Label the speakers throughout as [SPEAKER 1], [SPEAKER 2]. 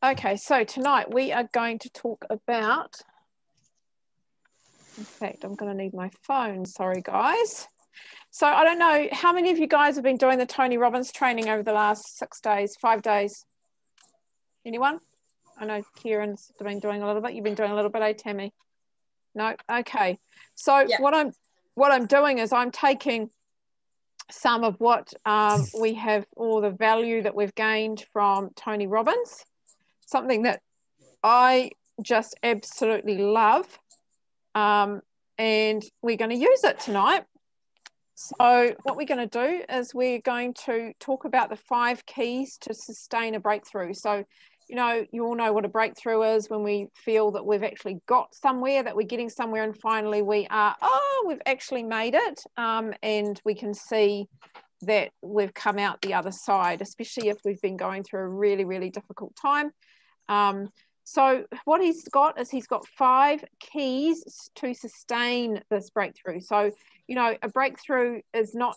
[SPEAKER 1] Okay, so tonight we are going to talk about, in fact, I'm going to need my phone. Sorry, guys. So I don't know, how many of you guys have been doing the Tony Robbins training over the last 6 days, 5 days? Anyone? I know Kieran's been doing a little bit. You've been doing a little bit, eh, Tammy? No? Okay. So
[SPEAKER 2] Yeah.
[SPEAKER 1] what I'm doing is I'm taking some of what we have, or the value that we've gained from Tony Robbins, something that I just absolutely love, and we're going to use it tonight. So what we're going to do is we're going to talk about the 5 keys to sustain a breakthrough. So, you know, you all know what a breakthrough is, when we feel that we've actually got somewhere, that we're getting somewhere, and finally we've actually made it, and we can see that we've come out the other side, especially if we've been going through a really, really difficult time. So what he's got 5 keys to sustain this breakthrough. So, you know, a breakthrough is not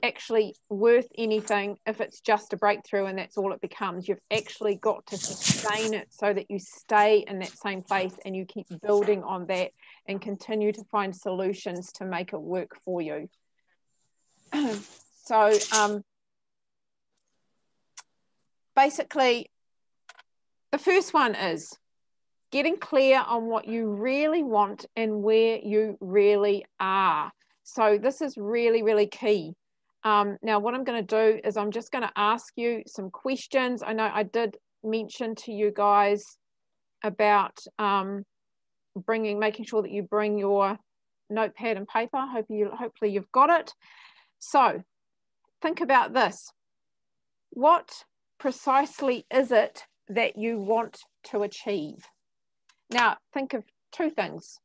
[SPEAKER 1] actually worth anything if it's just a breakthrough and that's all it becomes. You've actually got to sustain it so that you stay in that same place and you keep building on that and continue to find solutions to make it work for you. So basically, the first one is getting clear on what you really want and where you really are. So this is really, really key. Now, what I'm going to do is I'm just going to ask you some questions. I know I did mention to you guys about making sure that you bring your notepad and paper. Hopefully you've got it. So think about this. What precisely is it that you want to achieve? Now, think of 2 things.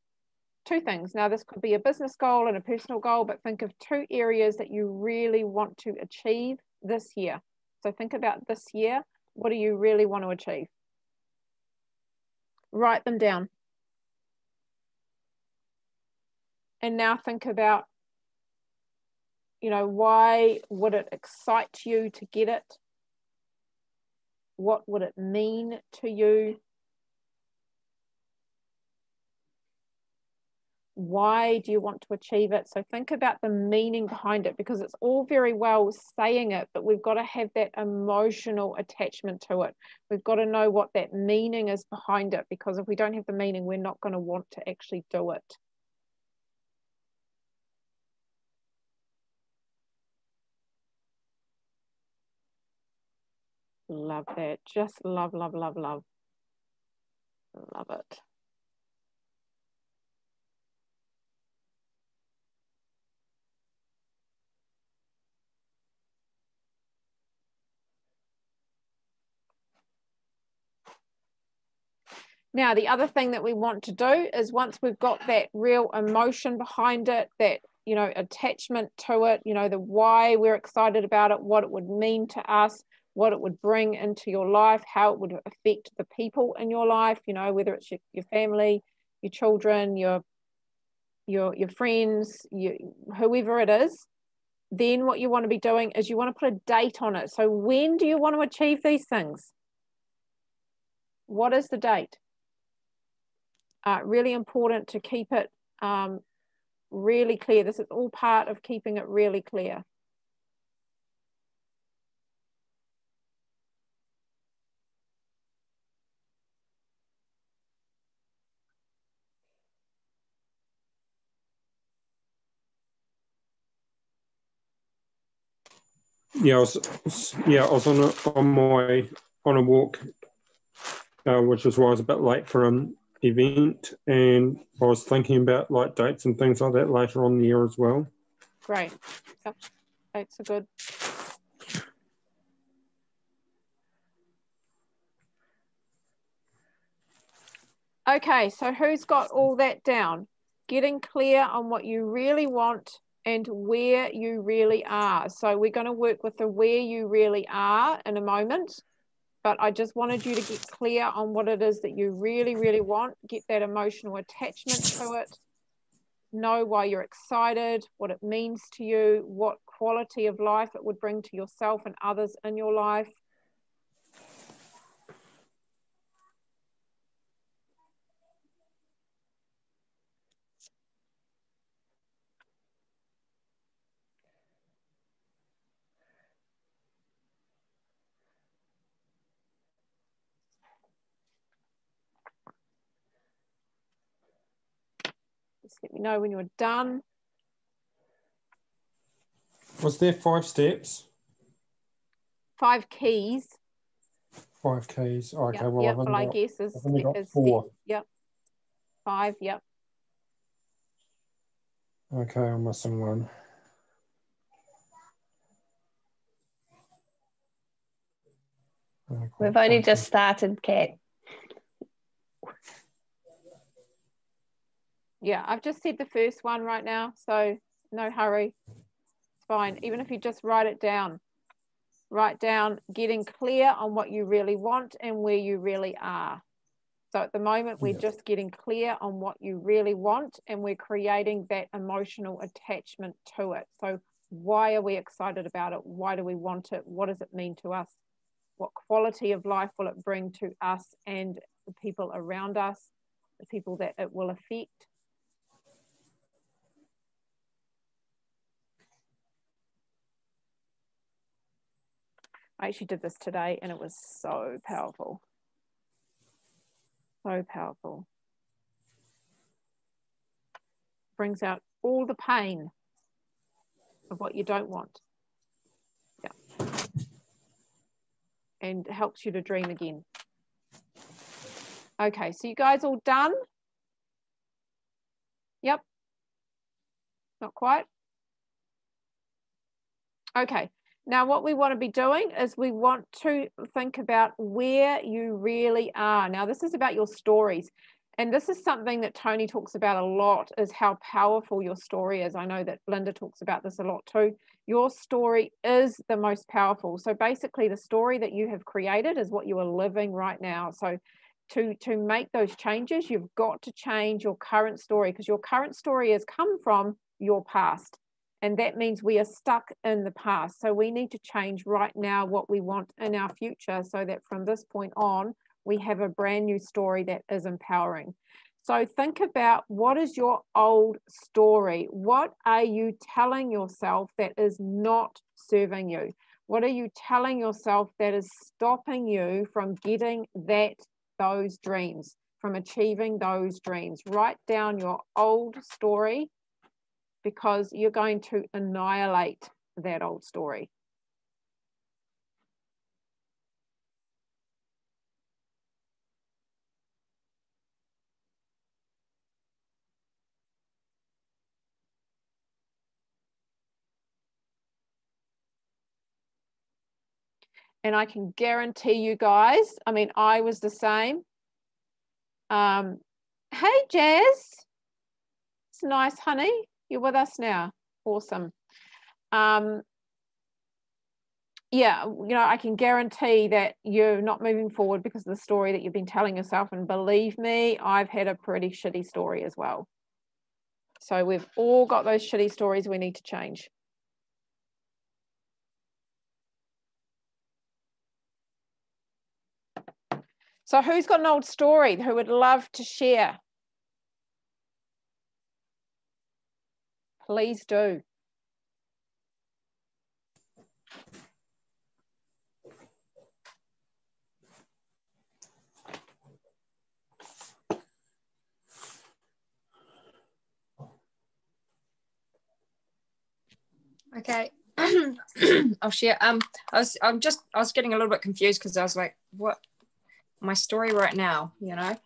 [SPEAKER 1] 2 things. Now, this could be a business goal and a personal goal, but think of 2 areas that you really want to achieve this year. So think about this year. What do you really want to achieve? Write them down. And now think about, you know, why would it excite you to get it? What would it mean to you? Why do you want to achieve it? So think about the meaning behind it, because it's all very well saying it, but we've got to have that emotional attachment to it. We've got to know what that meaning is behind it, because if we don't have the meaning, we're not going to want to actually do it. Love that. Just love, love, love, love. Love it. Now, the other thing that we want to do is, once we've got that real emotion behind it, that, you know, attachment to it, you know, the why we're excited about it, what it would mean to us, what it would bring into your life, how it would affect the people in your life, you know, whether it's your family, your children, your friends, whoever it is, then what you want to be doing is you want to put a date on it. So when do you want to achieve these things? What is the date? Really important to keep it really clear. This is all part of keeping it really clear.
[SPEAKER 3] Yeah, I was on a walk, which is why I was a bit late for an event, and I was thinking about like dates and things like that later on in the year as well.
[SPEAKER 1] Great. Yep. Dates are good. Okay, so who's got all that down? Getting clear on what you really want and where you really are. So we're going to work with the where you really are in a moment, but I just wanted you to get clear on what it is that you really, really want. Get that emotional attachment to it. Know why you're excited, what it means to you, what quality of life it would bring to yourself and others in your life. Just let me know when you're done.
[SPEAKER 3] Was there 5 steps?
[SPEAKER 1] 5 keys.
[SPEAKER 3] 5 keys. Okay,
[SPEAKER 1] Yep,
[SPEAKER 3] well,
[SPEAKER 1] yep. Well, I guess
[SPEAKER 3] I've only got 4.
[SPEAKER 1] Yep. 5, yep.
[SPEAKER 3] Okay, I'm missing one.
[SPEAKER 2] We've only just started, Kat.
[SPEAKER 1] Yeah, I've just said the first one right now, so no hurry. It's fine. Even if you just write it down. Write down getting clear on what you really want and where you really are. So at the moment, we're just getting clear on what you really want, and we're creating that emotional attachment to it. So why are we excited about it? Why do we want it? What does it mean to us? What quality of life will it bring to us and the people around us, the people that it will affect? I actually did this today and it was so powerful. So powerful. Brings out all the pain of what you don't want. Yeah. And helps you to dream again. Okay, so you guys all done? Yep. Not quite. Okay. Now what we want to be doing is we want to think about where you really are. Now this is about your stories. And this is something that Tony talks about a lot, is how powerful your story is. I know that Linda talks about this a lot too. Your story is the most powerful. So basically the story that you have created is what you are living right now. So to make those changes, you've got to change your current story, because your current story has come from your past. And that means we are stuck in the past. So we need to change right now what we want in our future, so that from this point on, we have a brand new story that is empowering. So think about, what is your old story? What are you telling yourself that is not serving you? What are you telling yourself that is stopping you from getting those dreams, from achieving those dreams? Write down your old story, because you're going to annihilate that old story. And I can guarantee you guys, I mean, I was the same. Hey, Jazz. It's nice, honey. You're with us now. Awesome. Yeah, you know, I can guarantee that you're not moving forward because of the story that you've been telling yourself. And believe me, I've had a pretty shitty story as well. So we've all got those shitty stories we need to change. So who's got an old story who would love to share? Please do.
[SPEAKER 4] Okay. I'll share. I was getting a little bit confused, because I was like, what? My story right now, you know?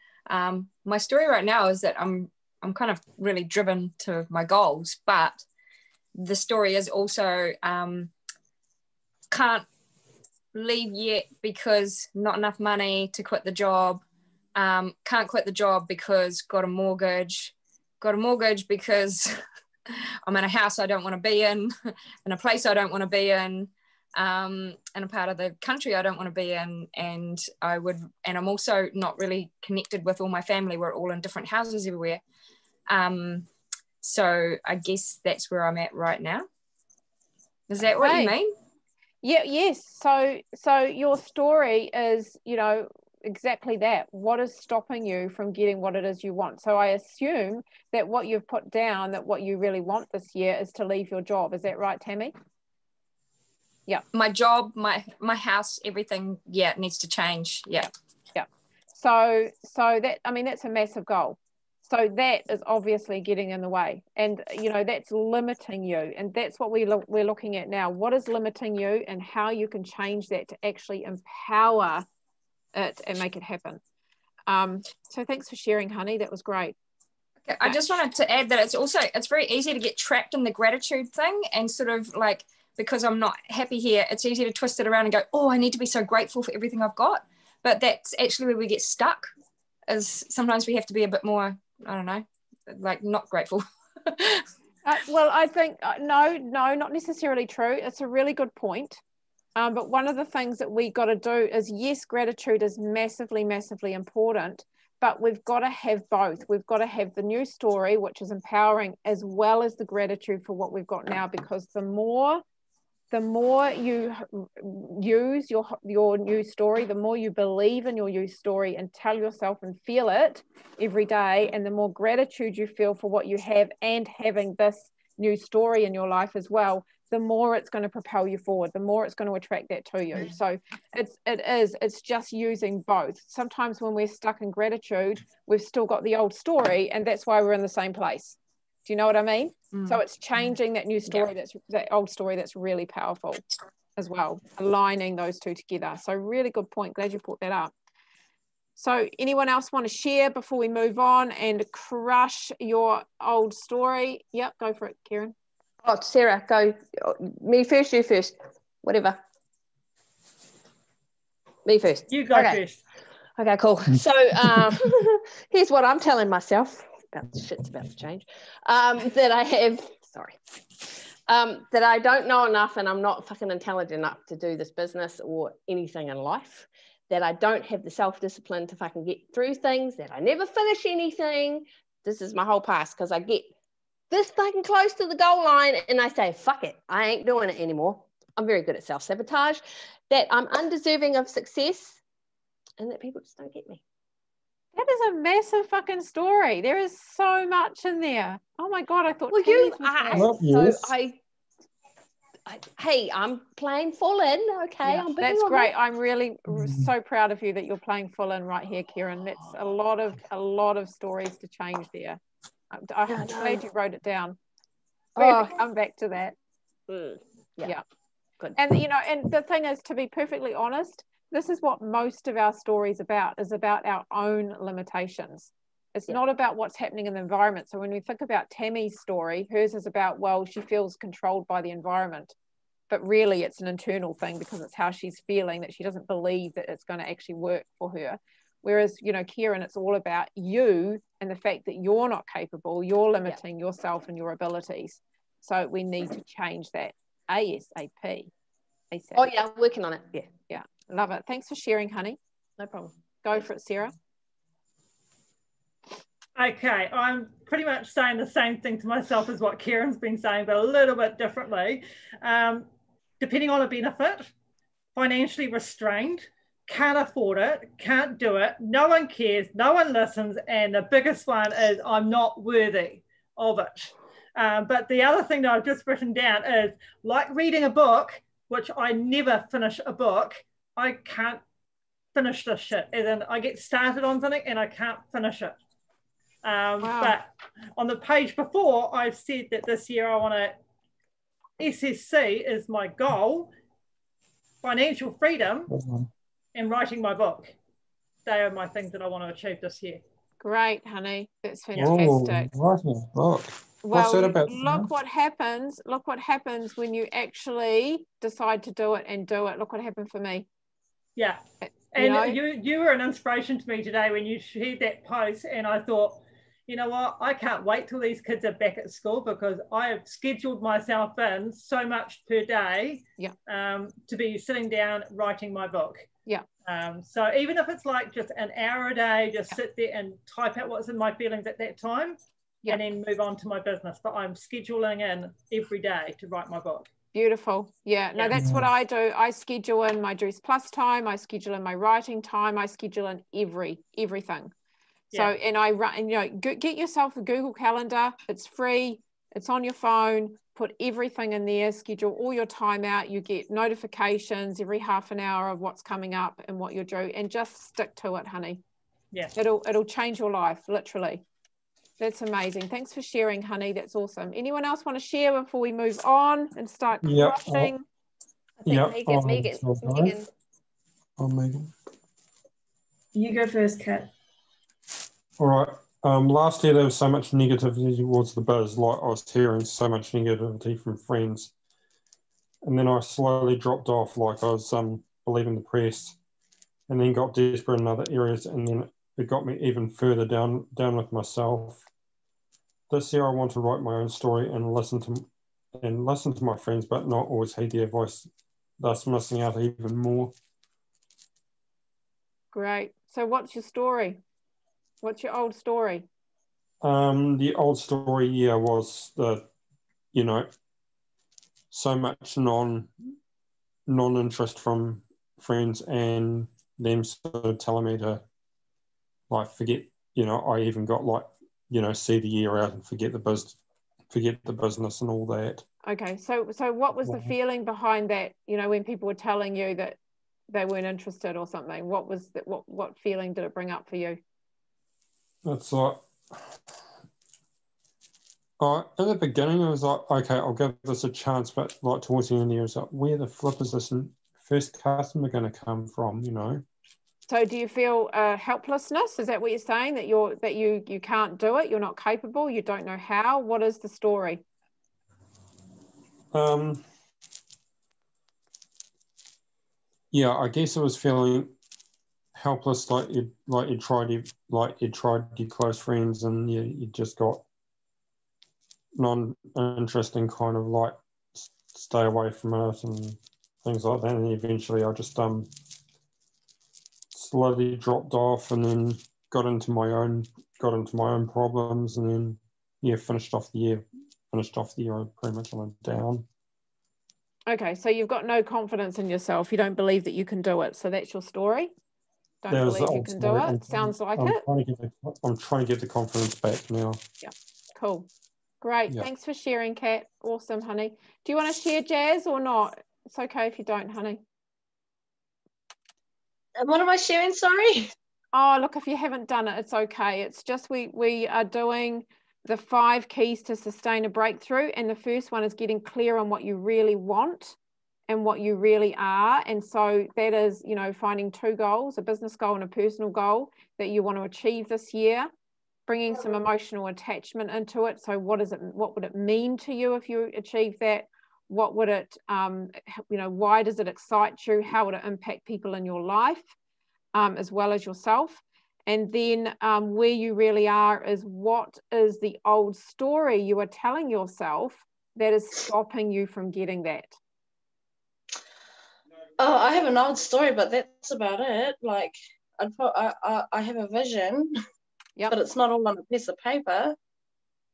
[SPEAKER 4] My story right now is that I'm kind of really driven to my goals, but the story is also can't leave yet because not enough money to quit the job. Can't quit the job because got a mortgage because I'm in a house I don't want to be in a place I don't want to be in a part of the country I don't want to be in, and I'm also not really connected with all my family. We're all in different houses everywhere. So I guess that's where I'm at right now. Is that what you mean?
[SPEAKER 1] Yeah, yes. So your story is, you know, exactly that. What is stopping you from getting what it is you want? So I assume that what you've put down, that what you really want this year is to leave your job. Is that right, Tammy? Yeah.
[SPEAKER 4] My job, my house, everything, it needs to change. Yeah.
[SPEAKER 1] So that, I mean, that's a massive goal. So that is obviously getting in the way, and you know, that's limiting you, and that's what we're looking at now. What is limiting you, and how you can change that to actually empower it and make it happen. So thanks for sharing, honey. That was great.
[SPEAKER 4] Okay, I just wanted to add that it's very easy to get trapped in the gratitude thing, and sort of like, because I'm not happy here, it's easy to twist it around and go, oh, I need to be so grateful for everything I've got. But that's actually where we get stuck, is sometimes we have to be a bit more, I don't know, like not grateful.
[SPEAKER 1] Well, I think, no, not necessarily true. It's a really good point. But one of the things that we got to do is, yes, gratitude is massively, massively important, but we've got to have both. We've got to have the new story, which is empowering, as well as the gratitude for what we've got now, because the more you use your new story, the more you believe in your new story and tell yourself and feel it every day, and the more gratitude you feel for what you have and having this new story in your life as well, the more it's going to propel you forward, the more it's going to attract that to you. So it's just using both. Sometimes when we're stuck in gratitude, we've still got the old story, and that's why we're in the same place. Do you know what I mean? So it's changing that new story, that old story, that's really powerful as well, aligning those two together. So really good point. Glad you brought that up. So anyone else want to share before we move on and crush your old story? Yep, go for it, Kieran.
[SPEAKER 2] Oh, Sarah, go. Me first, you first. Whatever. Me first.
[SPEAKER 5] You go first.
[SPEAKER 2] Okay, cool. So here's what I'm telling myself. Shit's about to change. That I have, that I don't know enough, and I'm not fucking intelligent enough to do this business or anything in life. That I don't have the self-discipline to fucking get through things. That I never finish anything. This is my whole past, because I get this fucking close to the goal line and I say, fuck it, I ain't doing it anymore. I'm very good at self-sabotage. That I'm undeserving of success, and that people just don't get me.
[SPEAKER 1] That is a massive fucking story. There is so much in there. Oh my God, I thought.
[SPEAKER 2] Well,
[SPEAKER 1] you are.
[SPEAKER 2] So hey, I'm playing full in. Okay,
[SPEAKER 1] yeah, that's great. I'm really so proud of you that you're playing full in right here, Kieran. That's a lot of stories to change there. I'm glad you wrote it down. We'll come back to that. Yeah, good. And you know, and the thing is, to be perfectly honest, this is what most of our stories is about our own limitations. It's not about what's happening in the environment. So when we think about Tammy's story, hers is about, well, she feels controlled by the environment, but really it's an internal thing, because it's how she's feeling, that she doesn't believe that it's going to actually work for her. Whereas, you know, Kieran, it's all about you and the fact that you're not capable, you're limiting yourself and your abilities. So we need to change that ASAP.
[SPEAKER 2] Oh yeah, I'm working on it.
[SPEAKER 1] Yeah, love it. Thanks for sharing, honey.
[SPEAKER 2] No problem.
[SPEAKER 1] Go for it, Sarah.
[SPEAKER 5] Okay, I'm pretty much saying the same thing to myself as what Kieran's been saying, but a little bit differently. Depending on a benefit, financially restrained, can't afford it, can't do it, no one cares, no one listens, and the biggest one is I'm not worthy of it. But the other thing that I've just written down is, like reading a book, which I never finish a book, I can't finish this shit. As in, I get started on something and I can't finish it. Wow. But on the page before, I've said that this year I want to, SSC is my goal, financial freedom, and writing my book. They are my things that I want to achieve this year.
[SPEAKER 1] Great, honey. That's fantastic.
[SPEAKER 3] Writing a book.
[SPEAKER 1] Well, look what happens. Look what happens when you actually decide to do it and do it. Look what happened for me.
[SPEAKER 5] Yeah. And you were an inspiration to me today when you shared that post, and I thought, you know what, I can't wait till these kids are back at school, because I have scheduled myself in so much per day to be sitting down writing my book.
[SPEAKER 1] Yeah.
[SPEAKER 5] So even if it's like just an hour a day, just sit there and type out what's in my feelings at that time, and then move on to my business. But I'm scheduling in every day to write my book.
[SPEAKER 1] Beautiful. Yeah, no, that's what I do. I schedule in my Juice Plus time. I schedule in my writing time. I schedule in everything. So, and I run, you know, get yourself a Google Calendar. It's free. It's on your phone. Put everything in there. Schedule all your time out. You get notifications every half an hour of what's coming up and what you're doing, and just stick to it, honey.
[SPEAKER 5] Yeah.
[SPEAKER 1] It'll change your life, literally. That's amazing. Thanks for sharing, honey. That's awesome. Anyone else want to share before we move on and start crushing?
[SPEAKER 2] I think Megan.
[SPEAKER 3] Megan.
[SPEAKER 6] You go first, Kat.
[SPEAKER 3] All right. Last year there was so much negativity towards the biz. Like I was hearing so much negativity from friends, and then I slowly dropped off. Like I was believing the press, and then got desperate in other areas, and then it got me even further down with myself. This year I want to write my own story and listen to my friends, but not always heed their voice, thus missing out even more.
[SPEAKER 1] Great. So what's your story? What's your old story?
[SPEAKER 3] The old story, was the, so much non-interest from friends and them sort of telling me to like forget, I even got like, see the year out and forget the business and all that.
[SPEAKER 1] Okay, so what was the feeling behind that, when people were telling you that they weren't interested or something? What was that, what feeling did it bring up for you?
[SPEAKER 3] It's like, in the beginning, it was like, okay, I'll give this a chance, but like towards the end of the year, it's like, where the flip is this first customer going to come from,
[SPEAKER 1] So do you feel helplessness? Is that what you're saying, that you can't do it, you're not capable, you don't know how? What is the story?
[SPEAKER 3] Yeah, I guess I was feeling helpless, like you tried your close friends, and you just got non-interest in kind of like stay away from it and things like that. And eventually, I just slowly dropped off, and then got into my own problems, and then finished off the year pretty much on a down.
[SPEAKER 1] Okay, so you've got no confidence in yourself. You don't believe that you can do it. So that's your story. Don't believe you can do it. Sounds like it.
[SPEAKER 3] I'm trying to get the confidence back now.
[SPEAKER 1] Yeah, cool. Great. Yeah. Thanks for sharing, Kat. Awesome, honey. Do you want to share, Jazz, or not? It's okay if you don't, honey.
[SPEAKER 2] What am I sharing? Sorry.
[SPEAKER 1] Oh, look, if you haven't done it, it's okay. It's just we are doing the 5 keys to sustain a breakthrough. And the first one is getting clear on what you really want and what you really are. And so that is, finding 2 goals, a business goal and a personal goal that you want to achieve this year, bringing some emotional attachment into it. So what would it mean to you if you achieve that? What would it, why does it excite you? How would it impact people in your life, as well as yourself? And then where you really are is, what is the old story you are telling yourself that is stopping you from getting that?
[SPEAKER 2] Oh, I have an old story, but that's about it. Like, I have a vision, but it's not all on a piece of paper.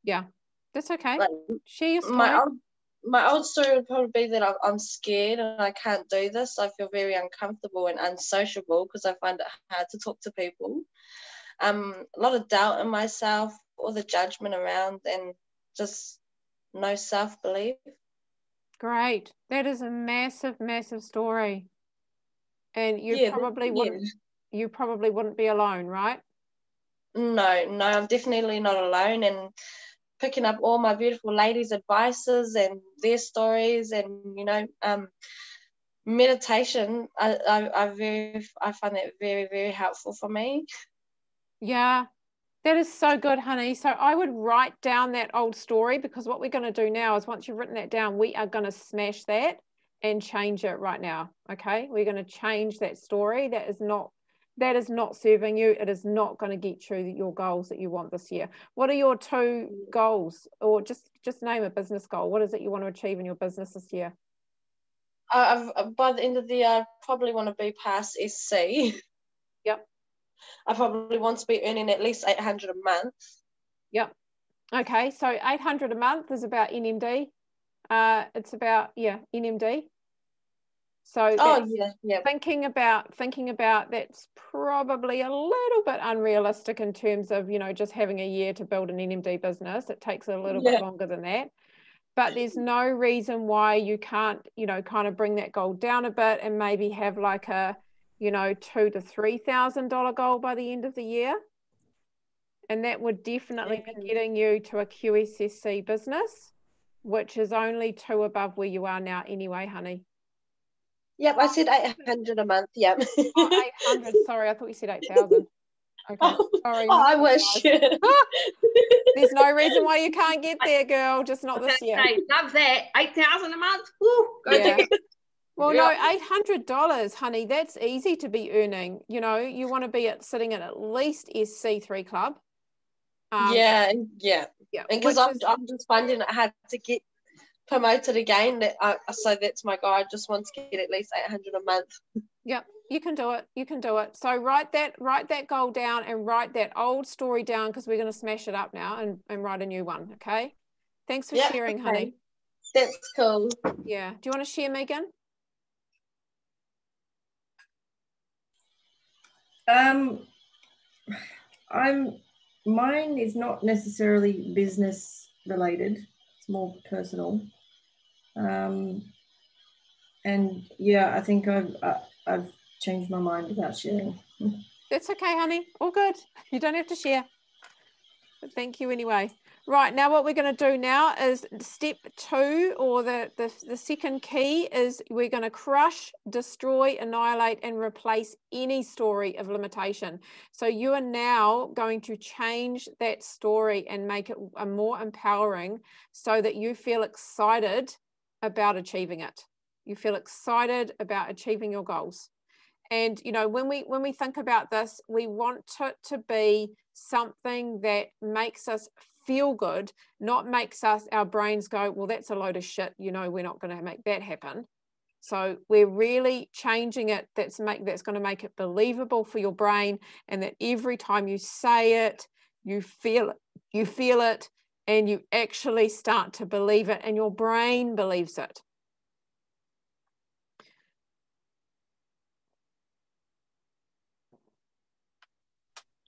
[SPEAKER 1] Yeah, that's okay.
[SPEAKER 2] Like,
[SPEAKER 1] share your story.
[SPEAKER 2] My old story would probably be that I'm scared and I can't do this. I feel very uncomfortable and unsociable because I find it hard to talk to people. A lot of doubt in myself, all the judgment around, and just no self-belief.
[SPEAKER 1] Great. That is a massive, massive story. And you probably wouldn't be alone, right?
[SPEAKER 2] No, I'm definitely not alone. And picking up all my beautiful ladies' advices and their stories, and meditation, I find that very, very helpful for me.
[SPEAKER 1] Yeah, that is so good, honey. So I would write down that old story, because what we're going to do now is, once you've written that down, we are going to smash that and change it right now. Okay, we're going to change that story. That is not serving you. It is not going to get you your goals that you want this year. What are your 2 goals? Or just name a business goal. What is it you want to achieve in your business this year?
[SPEAKER 2] By the end of the year, I probably want to be past SC.
[SPEAKER 1] Yep.
[SPEAKER 2] I probably want to be earning at least 800 a month. Yep.
[SPEAKER 1] Okay, so 800 a month is about NMD. It's about, NMD. So thinking about that's probably a little bit unrealistic in terms of, just having a year to build an NMD business. It takes a little bit longer than that. But there's no reason why you can't, kind of bring that goal down a bit and maybe have like a, $2,000 to $3,000 goal by the end of the year. and that would definitely be getting you to a QSSC business, which is only 2 above where you are now anyway, honey.
[SPEAKER 2] Yep, I said 800 a month. Yep.
[SPEAKER 1] Oh, 800. Sorry, I thought you said 8,000. Okay, sorry.
[SPEAKER 2] I wish.
[SPEAKER 1] There's no reason why you can't get there, girl. Just not this year.
[SPEAKER 2] Love that. 8,000 a month. Woo, go
[SPEAKER 1] Yeah.
[SPEAKER 2] take it.
[SPEAKER 1] Well, no, $800, honey. That's easy to be earning. You know, you want to be sitting at least SC3 club.
[SPEAKER 2] Yeah. And because
[SPEAKER 1] I'm
[SPEAKER 2] just finding it hard to get promoted again. So that's my goal. I just want to get at least 800 a month.
[SPEAKER 1] Yep, you can do it. You can do it. So write that goal down and write that old story down, because we're going to smash it up now and write a new one. Okay. Thanks for sharing, honey.
[SPEAKER 2] That's cool.
[SPEAKER 1] Yeah. Do you want to share, Megan?
[SPEAKER 6] Mine is not necessarily business related. It's more personal. And yeah, I think I've changed my mind about sharing.
[SPEAKER 1] That's okay, honey. All good. You don't have to share. But thank you anyway. Right, now what we're going to do now is step 2, or the second key is we're going to crush, destroy, annihilate, and replace any story of limitation. So you are now going to change that story and make it a more empowering, so that you feel excited about achieving it. You feel excited about achieving your goals. And, you know, when we think about this, we want it to be something that makes us feel good, not makes our brains go, well, that's a load of shit. You know, we're not going to make that happen. So we're really changing it. That's going to make it believable for your brain, and that every time you say it, you feel it, and you actually start to believe it, and your brain believes it.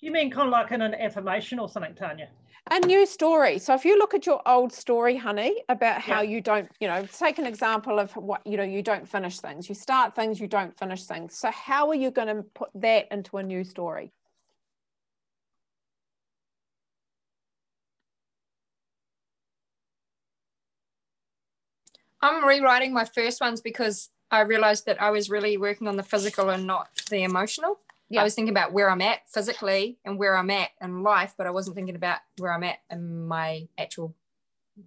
[SPEAKER 5] You mean kind of like in an affirmation or something, Tanya?
[SPEAKER 1] A new story. So if you look at your old story, honey, about how you don't, you know, take an example of what, you know, you don't finish things. You start things, you don't finish things. So how are you going to put that into a new story?
[SPEAKER 4] I'm rewriting my first ones because I realized that I was really working on the physical and not the emotional. I was thinking about where I'm at physically and where I'm at in life, but I wasn't thinking about where I'm at in my actual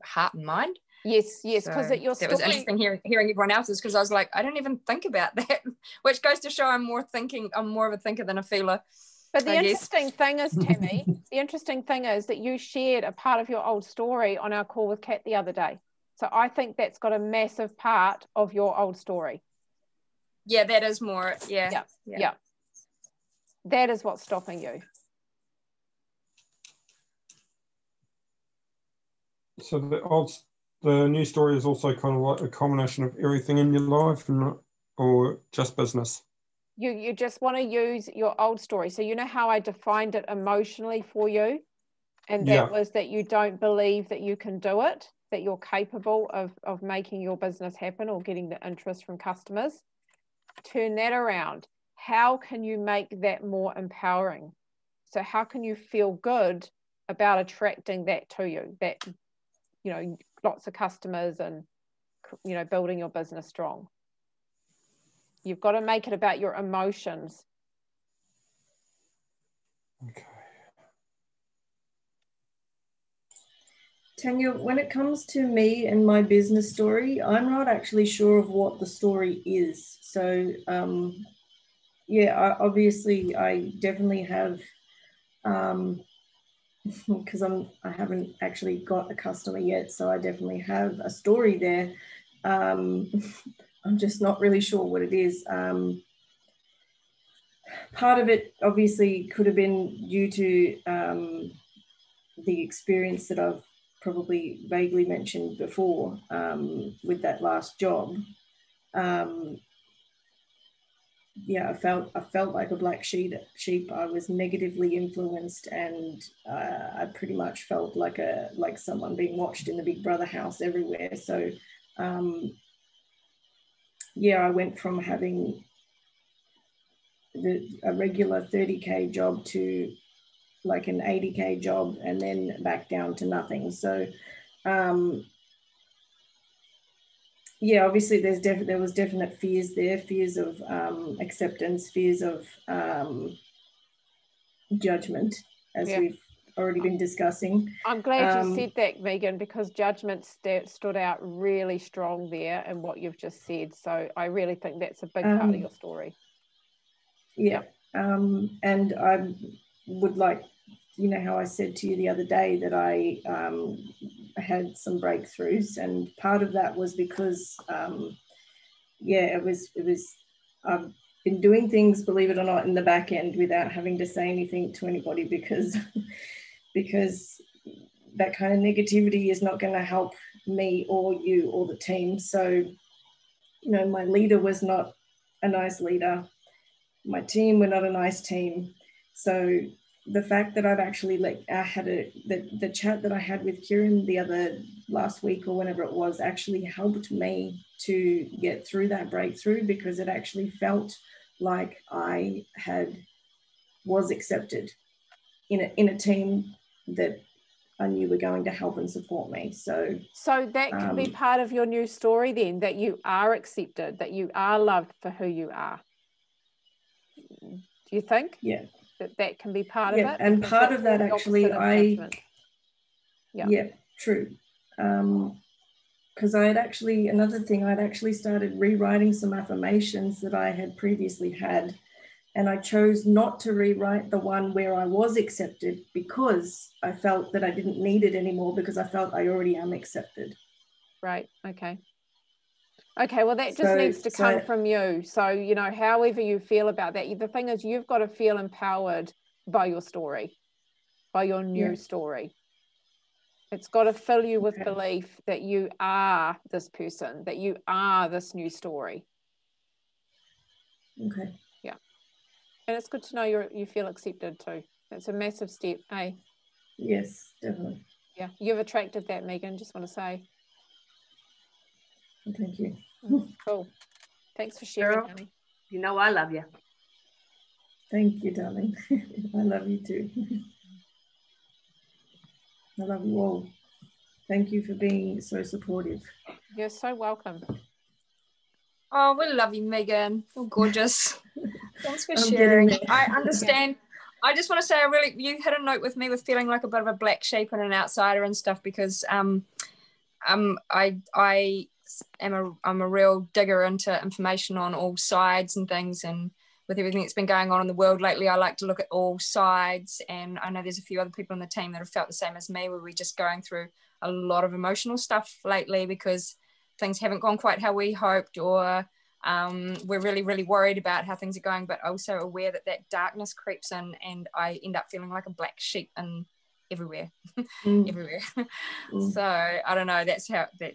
[SPEAKER 4] heart and mind.
[SPEAKER 1] Yes, because at your story,
[SPEAKER 4] it was interesting hearing everyone else's, because I was like, I don't even think about that, which goes to show I'm more of a thinker than a feeler.
[SPEAKER 1] But the interesting thing is, Tammy, the interesting thing is that you shared a part of your old story on our call with Kat the other day. So I think that's got a massive part of your old story.
[SPEAKER 4] Yeah, that is more. Yeah.
[SPEAKER 1] That is what's stopping you.
[SPEAKER 3] So the new story is also kind of like a combination of everything in your life, or just business.
[SPEAKER 1] You just want to use your old story. So you know how I defined it emotionally for you, and that was that you don't believe that you can do it, that you're capable of making your business happen or getting the interest from customers. Turn that around. How can you make that more empowering? So how can you feel good about attracting that to you, that, you know, lots of customers and, you know, building your business strong? You've got to make it about your emotions.
[SPEAKER 3] Okay.
[SPEAKER 6] Tanya, when it comes to me and my business story, I'm not actually sure of what the story is. So, obviously I definitely have, because I haven't actually got a customer yet, so I definitely have a story there. I'm just not really sure what it is. Part of it obviously could have been due to the experience that I've probably vaguely mentioned before with that last job. I felt like a black sheep. I was negatively influenced, and I pretty much felt like someone being watched in the Big Brother house everywhere. So I went from having a regular 30K job to like an 80K job and then back down to nothing. So yeah, obviously there was definite fears there, fears of acceptance, fears of judgment, as we've already been discussing.
[SPEAKER 1] I'm glad you said that, Megan, because judgment stood out really strong there in what you've just said. So I really think that's a big part of your story.
[SPEAKER 6] Yeah. And I would like, you know, how I said to you the other day that I had some breakthroughs, and part of that was because, it was, I've been doing things, believe it or not, in the back end without having to say anything to anybody, because that kind of negativity is not going to help me or you or the team. So, you know, my leader was not a nice leader. My team were not a nice team. So the fact that I've actually the chat that I had with Kieran last week or whenever it was actually helped me to get through that breakthrough, because it actually felt like I was accepted in a team that I knew were going to help and support me. So
[SPEAKER 1] that can be part of your new story then, that you are accepted, that you are loved for who you are. Do you think?
[SPEAKER 6] Yeah.
[SPEAKER 1] That can be part of it?
[SPEAKER 6] And part of that actually, true. Because another thing, I'd actually started rewriting some affirmations that I had previously had. And I chose not to rewrite the one where I was accepted, because I felt that I didn't need it anymore, because I felt I already am accepted.
[SPEAKER 1] Right. Okay. Okay. Well, that just needs to come from you. So, you know, however you feel about that, the thing is, you've got to feel empowered by your story, by your new story. It's got to fill you with belief that you are this person, that you are this new story.
[SPEAKER 6] Okay.
[SPEAKER 1] Yeah. And it's good to know you feel accepted too. That's a massive step, eh?
[SPEAKER 6] Yes, definitely.
[SPEAKER 1] Yeah. You've attracted that, Megan, just want to say.
[SPEAKER 6] Thank you.
[SPEAKER 1] Cool. Thanks for sharing,
[SPEAKER 2] Cheryl,
[SPEAKER 1] honey.
[SPEAKER 2] you know I love you.
[SPEAKER 6] Thank you, darling. I love you too. I love you all. Thank you for being so supportive.
[SPEAKER 1] You're so welcome.
[SPEAKER 4] Oh, we love you, Megan. You're gorgeous. Thanks for
[SPEAKER 6] I'm
[SPEAKER 4] sharing.
[SPEAKER 6] getting there.
[SPEAKER 4] I understand. I just want to say, you hit a note with me with feeling like a bit of a black sheep and an outsider and stuff, because I'm a real digger into information on all sides and things, and with everything that's been going on in the world lately, I like to look at all sides. And I know there's a few other people on the team that have felt the same as me, where we're just going through a lot of emotional stuff lately because things haven't gone quite how we hoped, or we're really, really worried about how things are going, but also aware that darkness creeps in, and I end up feeling like a black sheep and everywhere. Everywhere. So I don't know, that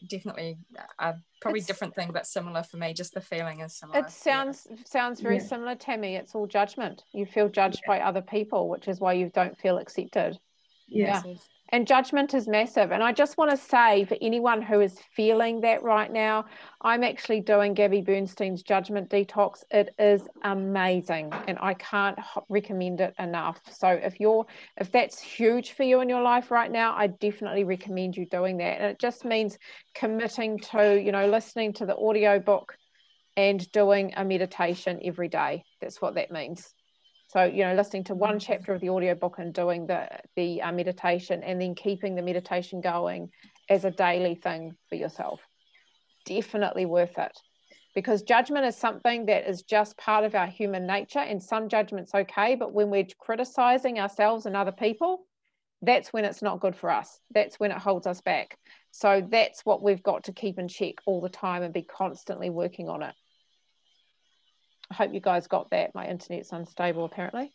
[SPEAKER 4] definitely probably different thing, but similar for me. Just the feeling is similar.
[SPEAKER 1] It sounds very similar, Tammy. It's all judgment. You feel judged by other people, which is why you don't feel accepted. And judgment is massive. And I just want to say, for anyone who is feeling that right now, I'm actually doing Gabby Bernstein's Judgment Detox. It is amazing, and I can't recommend it enough. So if that's huge for you in your life right now, I definitely recommend you doing that. And it just means committing to, you know, listening to the audio book and doing a meditation every day. That's what that means. So, you know, listening to one chapter of the audiobook and doing the meditation, and then keeping the meditation going as a daily thing for yourself. Definitely worth it. Because judgment is something that is just part of our human nature, and some judgment's okay, but when we're criticizing ourselves and other people, that's when it's not good for us. That's when it holds us back. So that's what we've got to keep in check all the time and be constantly working on it. I hope you guys got that. My internet's unstable, apparently.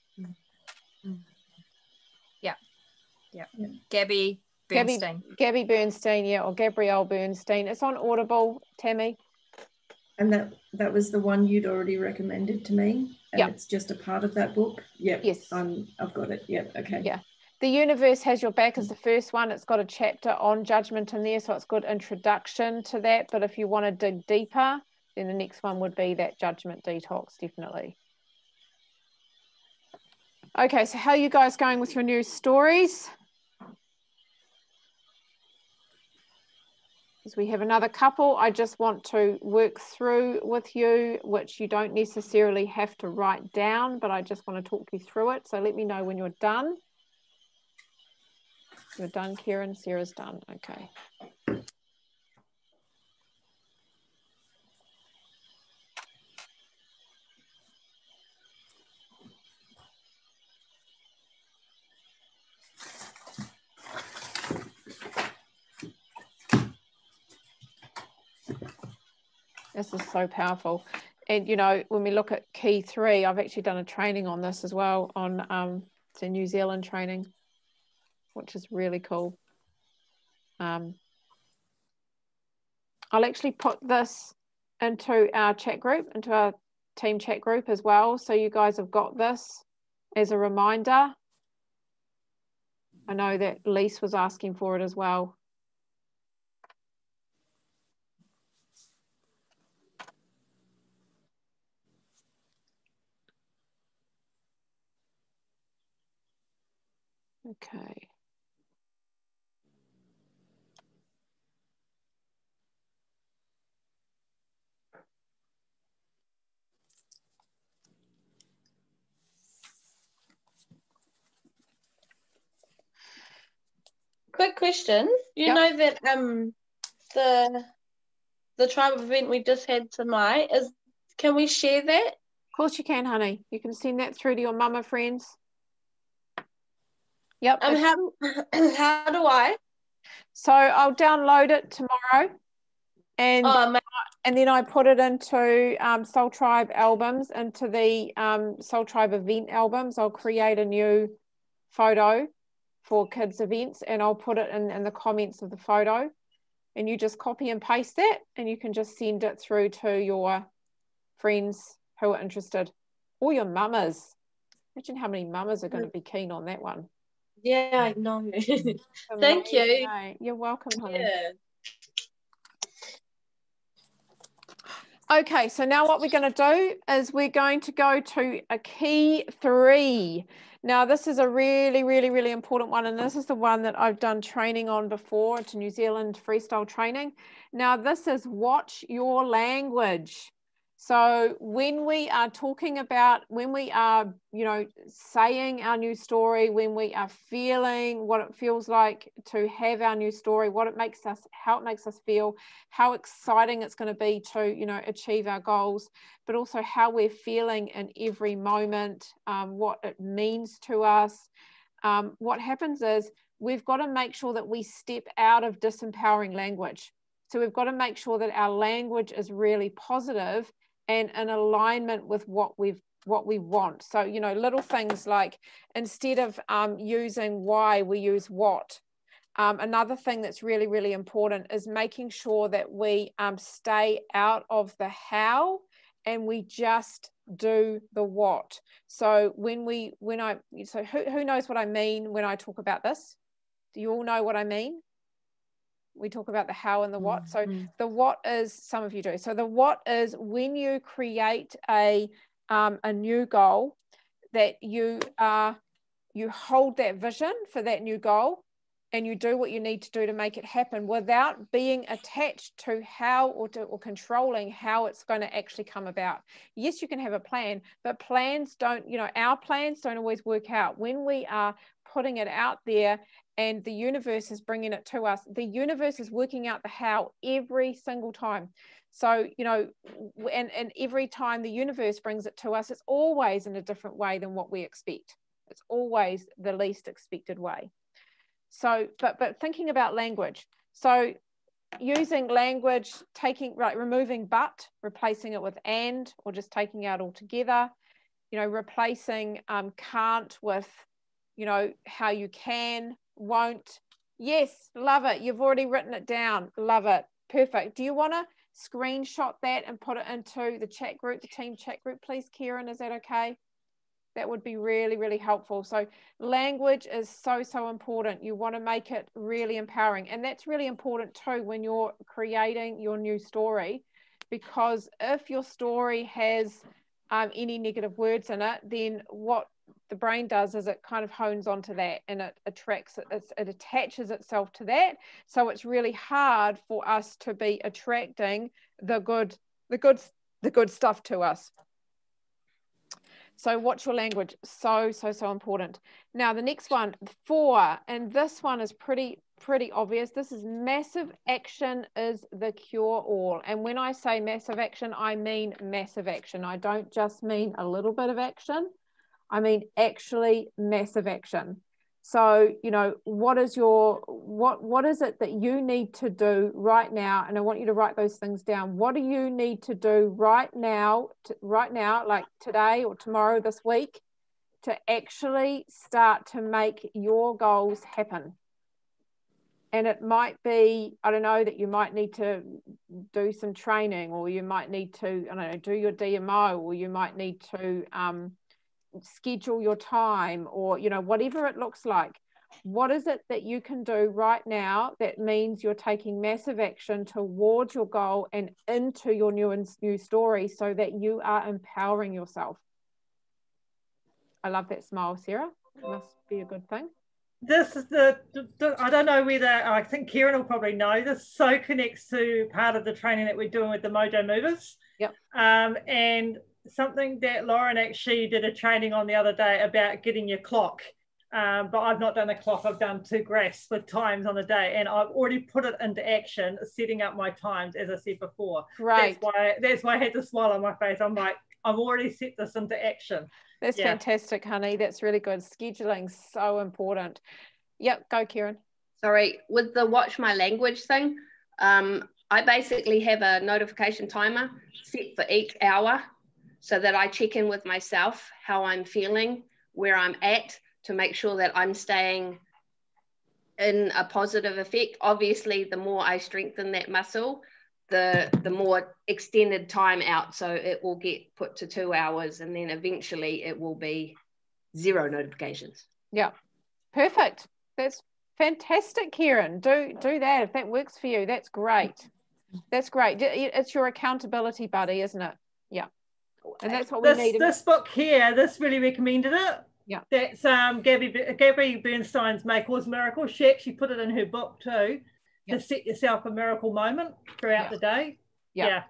[SPEAKER 4] Yeah. Gabby Bernstein.
[SPEAKER 1] Gabby Bernstein, or Gabrielle Bernstein. It's on Audible, Tammy.
[SPEAKER 6] And that was the one you'd already recommended to me, and it's just a part of that book.
[SPEAKER 1] Yes.
[SPEAKER 6] I've got it. Okay.
[SPEAKER 1] Yeah. The Universe Has Your Back is the first one. It's got a chapter on judgment in there, so it's a good introduction to that. But if you want to dig deeper, then the next one would be that Judgment Detox, definitely. Okay, so how are you guys going with your news stories? As we have another couple, I just want to work through with you, which you don't necessarily have to write down, but I just want to talk you through it. So let me know when you're done. You're done, Kieran. Sarah's done. Okay. This is so powerful. And, you know, when we look at key 3, I've actually done a training on this as well on it's a New Zealand training, which is really cool. I'll actually put this into our chat group, into our team chat group as well. So you guys have got this as a reminder. I know that Lise was asking for it as well. Okay.
[SPEAKER 7] Quick question. You
[SPEAKER 1] Yep.
[SPEAKER 7] know that the tribe event we just had tonight can we share that?
[SPEAKER 1] Of course you can, honey. You can send that through to your mama friends. Yep.
[SPEAKER 7] How how do I?
[SPEAKER 1] So I'll download it tomorrow, and then I put it into Soul Tribe albums, into the Soul Tribe event albums. I'll create a new photo for kids events, and I'll put it in the comments of the photo, and you just copy and paste that, and you can just send it through to your friends who are interested, or your mamas. Imagine how many mamas are going to be keen on that one.
[SPEAKER 7] Yeah, I know. Thank you.
[SPEAKER 1] Eh? You're welcome, honey.
[SPEAKER 7] Yeah.
[SPEAKER 1] Okay, so now what we're going to do is we're going to go to a key 3. Now, this is a really, really, really important one, and this is the one that I've done training on before. It's a New Zealand freestyle training. Now, this is watch your language. So when we are talking about, when we are, you know, saying our new story, when we are feeling what it feels like to have our new story, what it makes us, how it makes us feel, how exciting it's going to be to, you know, achieve our goals, but also how we're feeling in every moment, what it means to us. What happens is we've got to make sure that we step out of disempowering language. So we've got to make sure that our language is really positive and in alignment with what we want. So, you know, little things like instead of using why, we use what. Another thing that's really, really important is making sure that we stay out of the how and we just do the what. So who knows what I mean when I talk about this? Do you all know what I mean? We talk about the how and the what. So the what is, some of you do. So the what is when you create a new goal, that you hold that vision for that new goal, and you do what you need to do to make it happen without being attached to how or controlling how it's going to actually come about. Yes, you can have a plan, but plans don't, you know, our plans don't always work out. When we are putting it out there and the universe is bringing it to us, the universe is working out the how every single time. So, you know, and every time the universe brings it to us, it's always in a different way than what we expect. It's always the least expected way. So, but thinking about language. So using language, removing but, replacing it with and, or just taking out altogether, you know, replacing can't with, you know, how you can, won't. Yes, love it. You've already written it down. Love it. Perfect. Do you want to screenshot that and put it into the chat group, the team chat group, please, Kieran? Is that okay? That would be really, really helpful. So language is so, so important. You want to make it really empowering. And that's really important too when you're creating your new story, because if your story has any negative words in it, then what the brain does is it kind of hones onto that, and it attaches itself to that. So it's really hard for us to be attracting the good stuff to us. So watch your language. So important. Now the next one, 4, and this one is pretty obvious. This is massive action is the cure all. And when I say massive action, I mean massive action. I don't just mean a little bit of action. I mean actually massive action. So, you know, what is it that you need to do right now? And I want you to write those things down. What do you need to do right now, like today or tomorrow, this week, to actually start to make your goals happen? And it might be, I don't know, that you might need to do some training, or you might need to, I don't know, do your DMO, or you might need to schedule your time, or, you know, whatever it looks like. What is it that you can do right now that means you're taking massive action towards your goal and into your new story, so that you are empowering yourself? I love that smile, Sarah. It must be a good thing.
[SPEAKER 5] This is the I don't know whether, I think Kieran will probably know this, so connects to part of the training that we're doing with the Mojo Movers.
[SPEAKER 1] Yep.
[SPEAKER 5] And something that Lauren actually did a training on the other day about getting your clock. But I've not done a clock. I've done 2 graphs with times on the day, and I've already put it into action, setting up my times, as I said before.
[SPEAKER 1] Right.
[SPEAKER 5] That's why I had the smile on my face. I'm like, I've already set this into action.
[SPEAKER 1] That's fantastic, honey. That's really good. Scheduling so important. Yep, go, Kieran.
[SPEAKER 2] Sorry, with the watch my language thing, I basically have a notification timer set for each hour, so that I check in with myself, how I'm feeling, where I'm at, to make sure that I'm staying in a positive effect. Obviously, the more I strengthen that muscle, the more extended time out. So it will get put to 2 hours, and then eventually it will be 0 notifications.
[SPEAKER 1] Yeah, perfect. That's fantastic, Kieran. Do that if that works for you. That's great. That's great. It's your accountability buddy, isn't it? Yeah. And that's what we need. This
[SPEAKER 5] book here, this really recommended it.
[SPEAKER 1] Yeah.
[SPEAKER 5] That's Gabby Bernstein's Make Oz Miracle. She actually put it in her book too, to set yourself a miracle moment throughout the day. Yeah.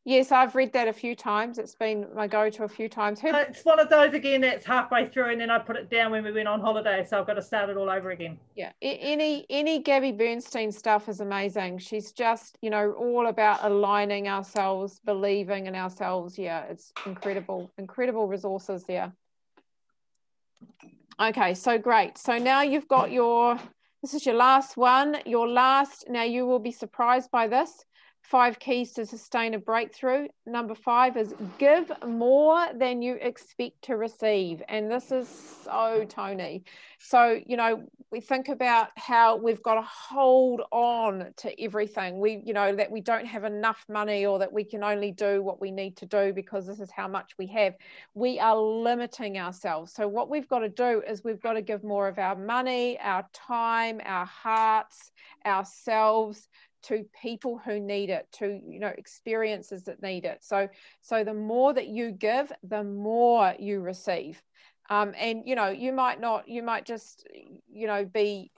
[SPEAKER 1] Yes, I've read that a few times. It's been my go-to a few times.
[SPEAKER 5] It's one of those, again, that's halfway through, and then I put it down when we went on holiday, so I've got to start it all over again.
[SPEAKER 1] Yeah, any Gabby Bernstein stuff is amazing. She's just, you know, all about aligning ourselves, believing in ourselves. Yeah, it's incredible resources there. Okay, so great. So now you've got this is your last one. Now you will be surprised by this. 5 keys to sustain a breakthrough. Number 5 is give more than you expect to receive. And this is so Tony. So, you know, we think about how we've got to hold on to everything. That we don't have enough money, or that we can only do what we need to do because this is how much we have. We are limiting ourselves. So what we've got to do is we've got to give more of our money, our time, our hearts, ourselves, to people who need it, to, you know, experiences that need it. So the more that you give, the more you receive. And, you know, you might just, you know, be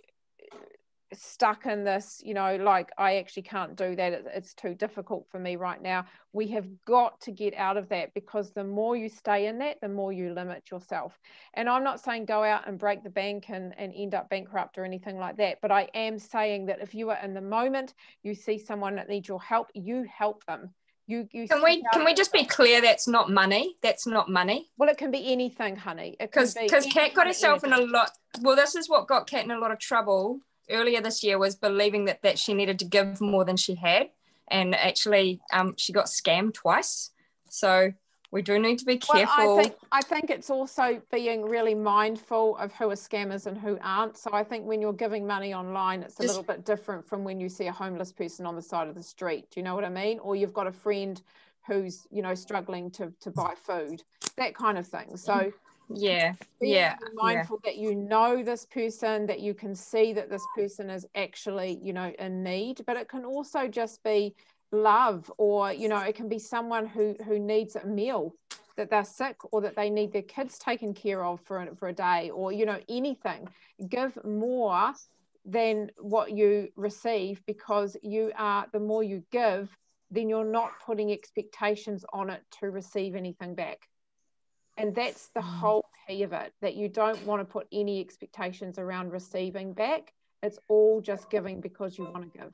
[SPEAKER 1] stuck in this, you know, like, I actually can't do that. It's too difficult for me right now. We have got to get out of that, because the more you stay in that, the more you limit yourself. And I'm not saying go out and break the bank and end up bankrupt or anything like that. But I am saying that if you are in the moment, you see someone that needs your help, you help them.
[SPEAKER 4] Can we just be clear? That's not money. That's not money.
[SPEAKER 1] Well, it can be anything, honey.
[SPEAKER 4] Because Kat got herself in a lot. Well, this is what got Kat in a lot of trouble earlier this year, was believing that she needed to give more than she had, and actually she got scammed twice. So we do need to be careful.
[SPEAKER 1] Well, I think it's also being really mindful of who are scammers and who aren't. So I think when you're giving money online, it's a little bit different from when you see a homeless person on the side of the street. Do you know what I mean? Or you've got a friend who's, you know, struggling to buy food, that kind of thing. So be mindful that you know this person, that you can see that this person is actually, you know, in need. But it can also just be, love, or, you know, it can be someone who needs a meal, that they're sick, or that they need their kids taken care of for a day, or, you know, anything. Give more than what you receive, because the more you give, then you're not putting expectations on it to receive anything back. And that's the whole key of it, that you don't want to put any expectations around receiving back. It's all just giving because you want to give.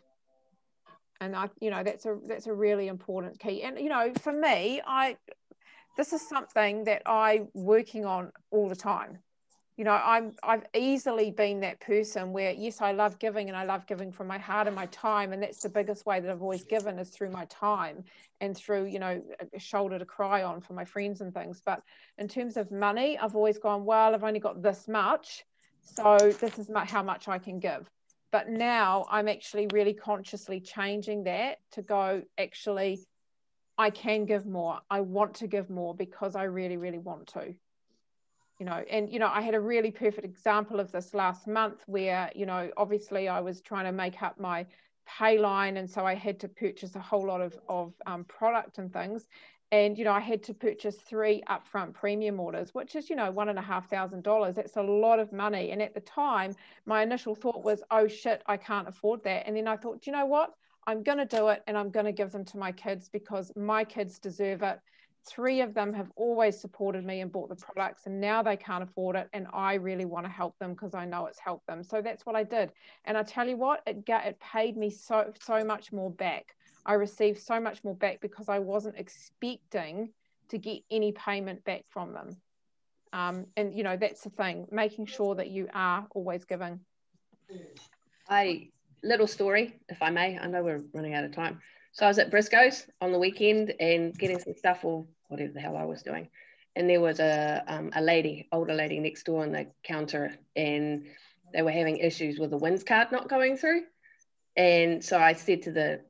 [SPEAKER 1] And you know, that's a really important key. And, you know, for me, this is something that I'm working on all the time. You know, I've easily been that person where, yes, I love giving, and I love giving from my heart and my time. And that's the biggest way that I've always given, is through my time and through, you know, a shoulder to cry on for my friends and things. But in terms of money, I've always gone, well, I've only got this much, so this is how much I can give. But now I'm actually really consciously changing that to go, actually, I can give more. I want to give more because I really, really want to. You know, and, you know, I had a really perfect example of this last month where, you know, obviously I was trying to make up my pay line. And so I had to purchase a whole lot of product and things. And, you know, I had to purchase 3 upfront premium orders, which is, you know, $1,500. That's a lot of money. And at the time, my initial thought was, oh, shit, I can't afford that. And then I thought, you know what? I'm going to do it, and I'm going to give them to my kids because my kids deserve it. 3 of them have always supported me and bought the products, and now they can't afford it, and I really want to help them because I know it's helped them. So that's what I did. And I tell you what, it paid me so much more back. I received so much more back because I wasn't expecting to get any payment back from them. And, you know, that's the thing, making sure that you are always giving.
[SPEAKER 2] Little story, if I may. I know we're running out of time. So I was at Briscoe's on the weekend and getting some stuff, or whatever the hell I was doing. And there was a older lady next door on the counter, and they were having issues with the WINS card not going through. And so I said to the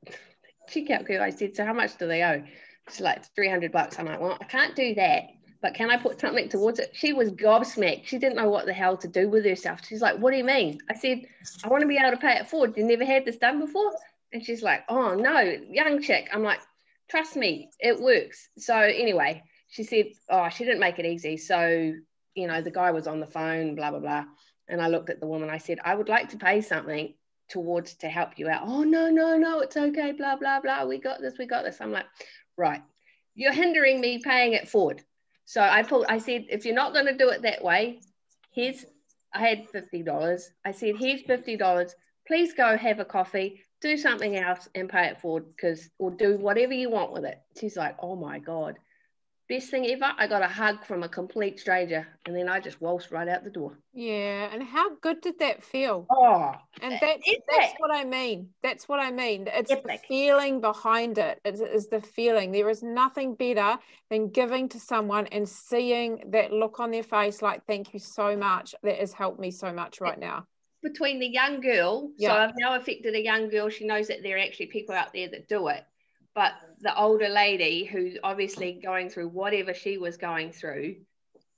[SPEAKER 2] checkout girl, I said, so how much do they owe? She's like, $300. I'm like, well, I can't do that, but can I put something towards it? She was gobsmacked. She didn't know what the hell to do with herself. She's like, what do you mean? I said, I want to be able to pay it forward. You never had this done before? And she's like, oh, no, young chick. I'm like, trust me, it works. So anyway, she said, oh, she didn't make it easy. So, you know, the guy was on the phone, blah, blah, blah. And I looked at the woman. I said, I would like to pay something towards to help you out. Oh, no, it's okay, blah, blah, blah. We got this. I'm like, right, you're hindering me paying it forward. So I said, if you're not going to do it that way, I had $50. I said, here's $50. Please go have a coffee, do something else and pay it forward, or do whatever you want with it. She's like, oh my God, best thing ever. I got a hug from a complete stranger, and then I just waltzed right out the door.
[SPEAKER 1] Yeah. And how good did that feel?
[SPEAKER 2] Oh,
[SPEAKER 1] and that's what I mean. That's what I mean. It's
[SPEAKER 2] Epic.
[SPEAKER 1] the feeling behind it. It is the feeling. There is nothing better than giving to someone and seeing that look on their face like, thank you so much. That has helped me so much right now.
[SPEAKER 2] Between the young girl, so I've now affected a young girl. She knows that there are actually people out there that do it. But the older lady who's obviously going through whatever she was going through,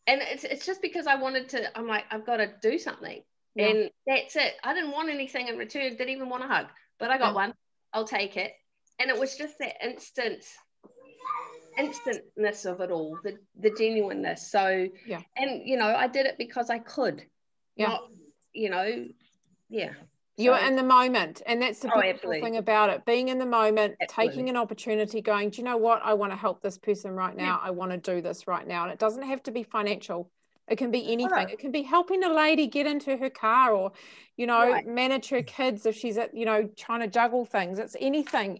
[SPEAKER 2] and it's just because I'm like, I've got to do something. Yeah. And that's it. I didn't want anything in return, didn't even want a hug, but I got one. I'll take it. And it was just that instantness of it all, the genuineness. So, and, you know, I did it because I could. Not, you know,
[SPEAKER 1] you're in the moment, and that's the beautiful thing about it, being in the moment, taking an opportunity, going, do you know what, I want to help this person right now. I want to do this right now. And it doesn't have to be financial. It can be anything. It can be helping a lady get into her car, or, you know, manage her kids if she's, you know, trying to juggle things. It's anything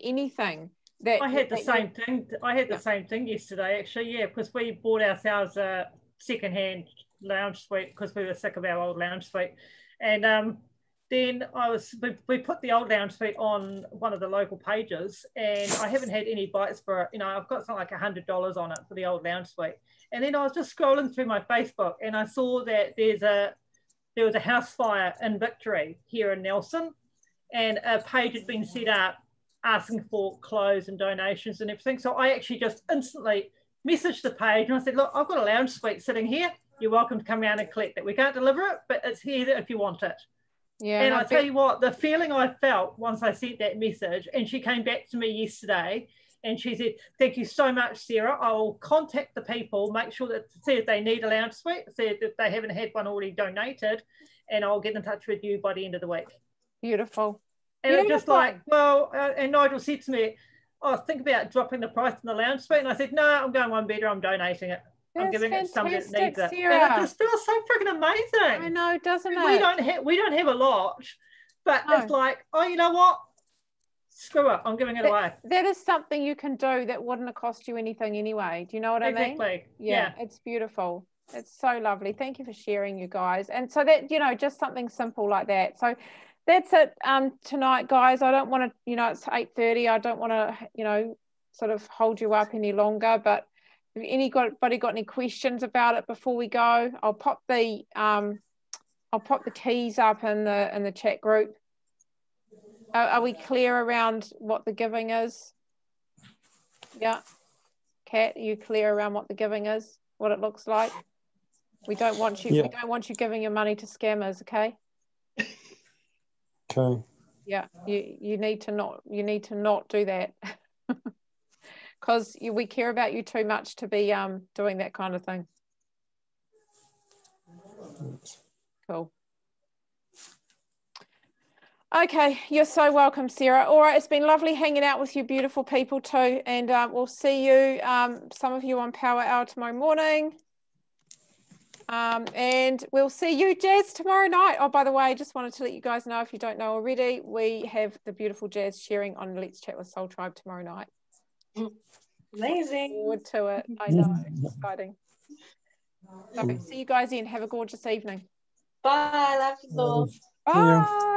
[SPEAKER 1] that
[SPEAKER 5] I had the same thing. I had the same thing yesterday, actually. Because we bought ourselves a secondhand lounge suite because we were sick of our old lounge suite. And then we put the old lounge suite on one of the local pages, and I haven't had any bites for it. You know, I've got something like $100 on it for the old lounge suite. And then I was just scrolling through my Facebook, and I saw that there was a house fire in Victory here in Nelson, and a page had been set up asking for clothes and donations and everything. So I actually just instantly messaged the page, and I said, look, I've got a lounge suite sitting here. You're welcome to come around and collect it. We can't deliver it, but it's here if you want it.
[SPEAKER 1] Yeah,
[SPEAKER 5] And I tell you what, the feeling I felt once I sent that message, and she came back to me yesterday and she said, thank you so much, Sarah. I will contact the people, make sure that, see if they need a lounge suite, see if they haven't had one already donated, and I'll get in touch with you by the end of the week.
[SPEAKER 1] Beautiful.
[SPEAKER 5] And it's just like, well, and Nigel said to me, oh, think about dropping the price in the lounge suite. And I said, no, I'm going one better, I'm donating it. I'm giving it to somebody that needs it.
[SPEAKER 1] Sarah.
[SPEAKER 5] And it just feels so freaking amazing.
[SPEAKER 1] I know, doesn't it?
[SPEAKER 5] We don't have a lot, but it's like, oh, you know what? Screw it, I'm giving it away.
[SPEAKER 1] That is something you can do that wouldn't have cost you anything anyway. Do you know what I mean?
[SPEAKER 5] Exactly.
[SPEAKER 1] Yeah, it's beautiful. It's so lovely. Thank you for sharing, you guys. And so that, you know, just something simple like that. So that's it tonight, guys. I don't want to, you know, it's 8:30. I don't want to, you know, sort of hold you up any longer, but if anybody got any questions about it before we go, I'll pop the keys up in the chat group. Are we clear around what the giving is? Yeah. Kat, are you clear around what the giving is? What it looks like? We don't want you. Yeah. We don't want you giving your money to scammers. Okay.
[SPEAKER 3] Okay.
[SPEAKER 1] Yeah. You need to not do that. Because we care about you too much to be doing that kind of thing.
[SPEAKER 3] Thanks.
[SPEAKER 1] Cool. Okay, you're so welcome, Sarah. All right, it's been lovely hanging out with you beautiful people too, and we'll see you, some of you on Power Hour tomorrow morning, and we'll see you, Jazz, tomorrow night. Oh, by the way, I just wanted to let you guys know, if you don't know already, we have the beautiful Jazz sharing on Let's Chat with Soul Tribe tomorrow night.
[SPEAKER 7] Amazing.
[SPEAKER 1] Forward to it. I know, exciting. Okay, see you guys then. Have a gorgeous evening.
[SPEAKER 7] Bye, love you all.
[SPEAKER 1] Bye.